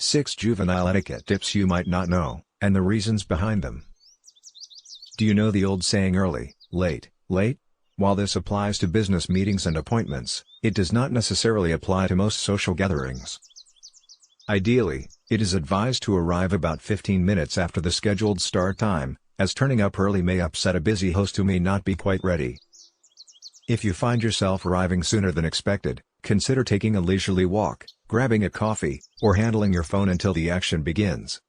6 Juvenile etiquette tips you might not know, and the reasons behind them. Do you know the old saying early, late, late? While this applies to business meetings and appointments, it does not necessarily apply to most social gatherings. Ideally, it is advised to arrive about 15 minutes after the scheduled start time, as turning up early may upset a busy host who may not be quite ready. If you find yourself arriving sooner than expected, consider taking a leisurely walk, grabbing a coffee, or handling your phone until the action begins.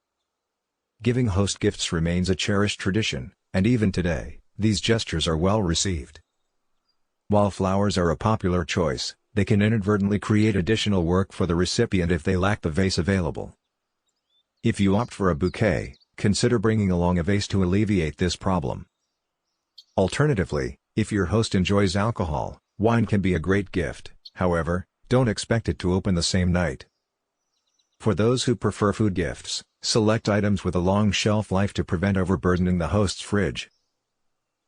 Giving host gifts remains a cherished tradition, and even today, these gestures are well received. While flowers are a popular choice, they can inadvertently create additional work for the recipient if they lack the vase available. If you opt for a bouquet, consider bringing along a vase to alleviate this problem. Alternatively, if your host enjoys alcohol, wine can be a great gift. However, don't expect it to open the same night. For those who prefer food gifts, select items with a long shelf life to prevent overburdening the host's fridge.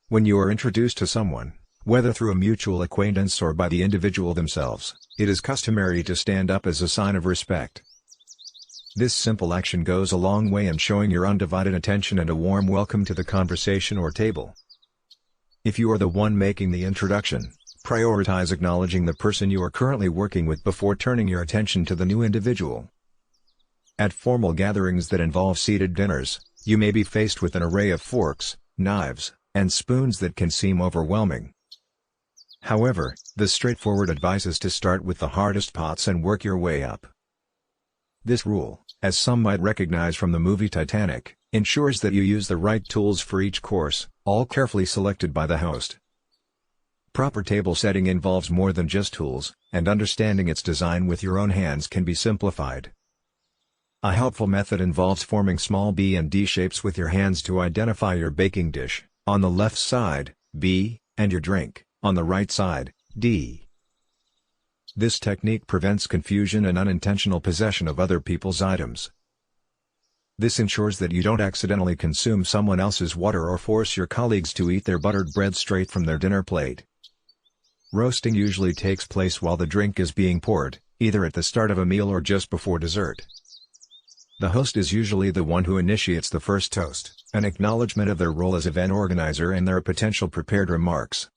When you are introduced to someone, whether through a mutual acquaintance or by the individual themselves, it is customary to stand up as a sign of respect. This simple action goes a long way in showing your undivided attention and a warm welcome to the conversation or table. If you are the one making the introduction, prioritize acknowledging the person you are currently working with before turning your attention to the new individual. At formal gatherings that involve seated dinners, you may be faced with an array of forks, knives, and spoons that can seem overwhelming. However, the straightforward advice is to start with the hardest pots and work your way up. This rule, as some might recognize from the movie Titanic, ensures that you use the right tools for each course, all carefully selected by the host. Proper table setting involves more than just tools, and understanding its design with your own hands can be simplified. A helpful method involves forming small B and D shapes with your hands to identify your baking dish, on the left side, B, and your drink, on the right side, D. This technique prevents confusion and unintentional possession of other people's items. This ensures that you don't accidentally consume someone else's water or force your colleagues to eat their buttered bread straight from their dinner plate. Roasting usually takes place while the drink is being poured, either at the start of a meal or just before dessert. The host is usually the one who initiates the first toast, an acknowledgement of their role as event organizer and their potential prepared remarks.